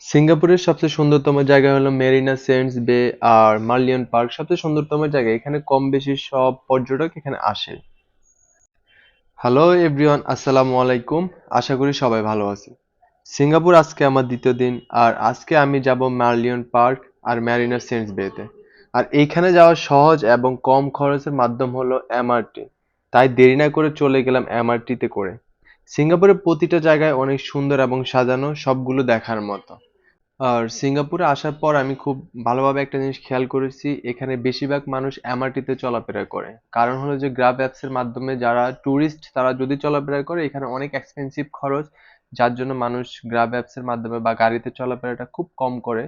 সিঙ্গাপুরের সবচেয়ে সুন্দরতম জায়গা হলো মেরিনা সেন্টস বে আর মার্লিয়ন পার্ক সবচেয়ে সুন্দরতম জায়গা। এখানে কম বেশি সব পর্যটক এখানে আসে। হ্যালো এভরিওয়ান, আসসালামু আলাইকুম। আশা করি সবাই ভালো আছে। সিঙ্গাপুর আজকে আমার দ্বিতীয় দিন। আর আজকে আমি যাব মার্লিয়ন পার্ক আর মেরিনা সেন্টস বেতে। আর এইখানে যাওয়ার সহজ এবং কম খরচের মাধ্যম হলো এমআরটি। তাই দেরি না করে চলে গেলাম এমআরটিতে করে। সিঙ্গাপুরের প্রতিটা জায়গায় অনেক সুন্দর এবং সাজানো, সবগুলো দেখার মতো। আর সিঙ্গাপুরে আসার পর আমি খুব ভালোভাবে একটা জিনিস খেয়াল করেছি, এখানে বেশিরভাগ মানুষ এমআরটিতে চলাফেরা করে। কারণ হলো যে গ্রাব অ্যাপস এর মাধ্যমে যারা ট্যুরিস্ট তারা যদি চলাফেরা করে, এখানে অনেক এক্সপেন্সিভ খরচ, যার জন্য মানুষ গ্রাব অ্যাপস এর মাধ্যমে বা গাড়িতে চলাফেরাটা খুব কম করে।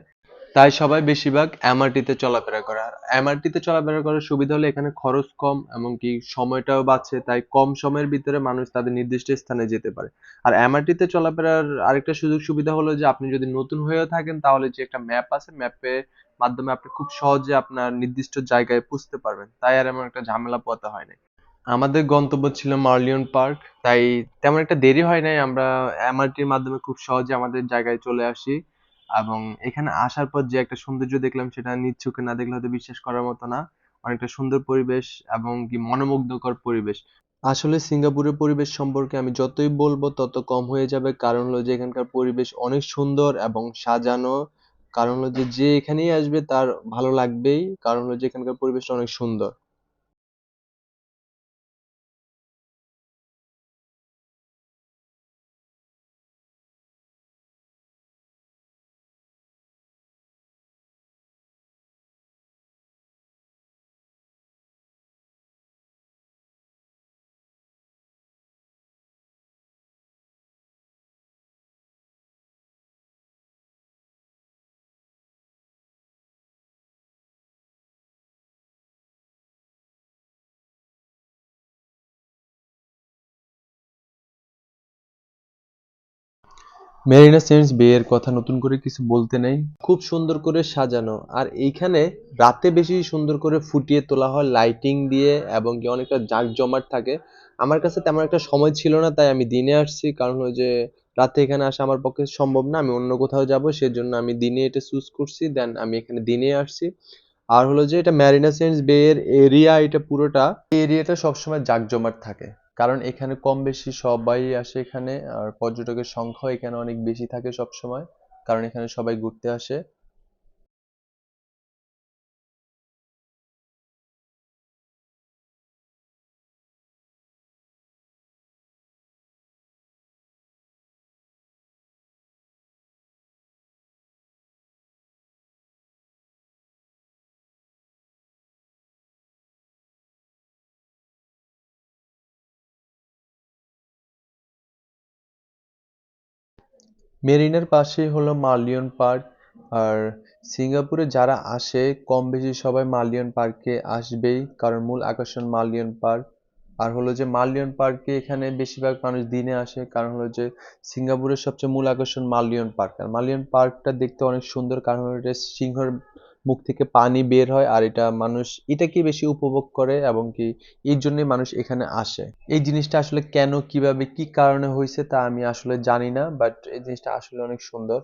তাই সবাই বেশিরভাগ এমআরটিতে চলাফেরা করে। আর এমআরটিতে চলাফেরা করার সুবিধা হলো এখানে খরচ কম, এমনকি সময়টাও বাঁচে। তাই কম সময়ের ভিতরে মানুষ তাদের নির্দিষ্ট স্থানে যেতে পারে। আর এমআরটিতে চলাফেরার আরেকটা সুযোগ সুবিধা হলো যে আপনি যদি নতুন হয়েও থাকেন তাহলে যে একটা ম্যাপ আছে, ম্যাপের মাধ্যমে আপনি খুব সহজে আপনার নির্দিষ্ট জায়গায় পৌঁছতে পারবেন। তাই আর এমন একটা ঝামেলা পোহাতে হয় না। আমাদের গন্তব্য ছিল মার্লিয়ন পার্ক। তাই তেমন একটা দেরি হয় নাই, আমরা এমআরটির মাধ্যমে খুব সহজে আমাদের জায়গায় চলে আসি। এবং এখানে আসার পর যে একটা সৌন্দর্য দেখলাম সেটা নিজ চোখে না দেখলে হয়তো বিশ্বাস করার মতো না। অনেকটা সুন্দর পরিবেশ এবং কি মনোমুগ্ধকর পরিবেশ। আসলে সিঙ্গাপুরের পরিবেশ সম্পর্কে আমি যতই বলবো তত কম হয়ে যাবে। কারণ হলো যে এখানকার পরিবেশ অনেক সুন্দর এবং সাজানো। কারণ হলো যে যে এখানেই আসবে তার ভালো লাগবেই, কারণ হলো যে এখানকার পরিবেশটা অনেক সুন্দর। মেরিনা সেন্টস বে এর কথা নতুন করে কিছু বলতে নেই, খুব সুন্দর করে সাজানো। আর এইখানে রাতে বেশি সুন্দর করে ফুটিয়ে তোলা হয় লাইটিং দিয়ে, এবং কি অনেকটা জাঁকজমাট থাকে। আমার কাছে তেমন একটা সময় ছিল না, তাই আমি দিনে আসছি। কারণ হলো যে রাতে এখানে আসা আমার পক্ষে সম্ভব না, আমি অন্য কোথাও যাব, সেজন্য আমি দিনে এটা চুজ করছি, দেন আমি এখানে দিনে আসছি। আর হলো যে এটা ম্যারিনা সেন্টস বে এর এরিয়া, এটা পুরোটা এরিয়াটা সবসময় জাঁকজমাট থাকে। কারণ এখানে কম বেশি সবাই আসে এখানে। আর পর্যটকের সংখ্যা এখানে অনেক বেশি থাকে সব সময়, কারণ এখানে সবাই ঘুরতে আসে। মেরিনার পাশেই হলো মার্লিয়ন পার্ক। আর সিঙ্গাপুরে যারা আসে কম বেশি সবাই মার্লিয়ন পার্কে আসবেই, কারণ মূল আকর্ষণ মার্লিয়ন পার্ক। আর হলো যে মার্লিয়ন পার্কে এখানে বেশিরভাগ মানুষ দিনে আসে, কারণ হলো যে সিঙ্গাপুরের সবচেয়ে মূল আকর্ষণ মার্লিয়ন পার্ক। আর মার্লিয়ন পার্কটা দেখতে অনেক সুন্দর, কারণ হলো এটা সিংহের মুখ থেকে পানি বের হয়। আর এটা মানুষ এটাকে বেশি উপভোগ করে, এবং কি এই জন্যই মানুষ এখানে আসে। এই জিনিসটা আসলে কেন, কিভাবে, কি কারণে হয়েছে তা আমি আসলে জানি না, বাট এই জিনিসটা আসলে অনেক সুন্দর।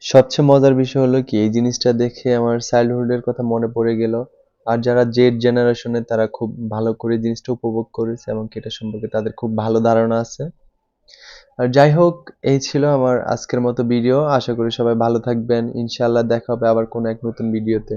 সবচেয়ে মজার বিষয় হলো কি, এই জিনিসটা দেখে আমার চাইল্ডহুডের কথা মনে পড়ে গেল। আর যারা জেড জেনারেশনের তারা খুব ভালো করে জিনিসটা উপভোগ করেছে, এবং কি এটা সম্পর্কে তাদের খুব ভালো ধারণা আছে। আর যাই হোক, এই ছিল আমার আজকের মতো ভিডিও। আশা করি সবাই ভালো থাকবেন। ইনশাআল্লাহ দেখা হবে আবার কোনো এক নতুন ভিডিওতে।